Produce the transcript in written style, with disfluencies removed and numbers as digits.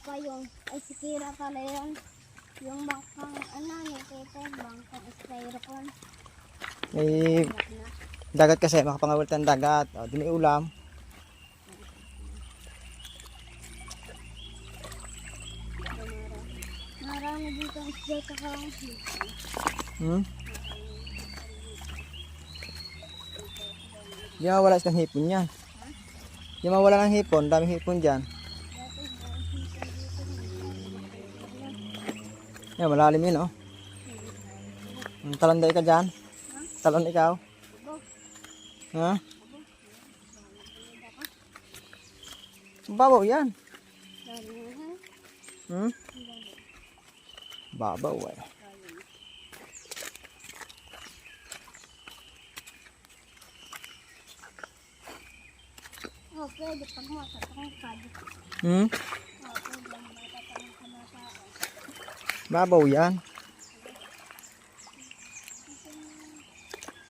pa yung, ay si Kira pala yung bangkang, ano, nakita yung bangkang styrofoam. May dagat kasi, makapangawal ng dagat. O, di may ulam. Marami dito ang isda ka Di mawala ng hipon yan. Di mawala ng hipon, daming hipon dyan. Yan, malalim yun, oh. Talanday ka dyan? Talon ikaw? Ha? Babaw yan. Babaw eh. Oh, pwede pag matatang kado. Babaw yan.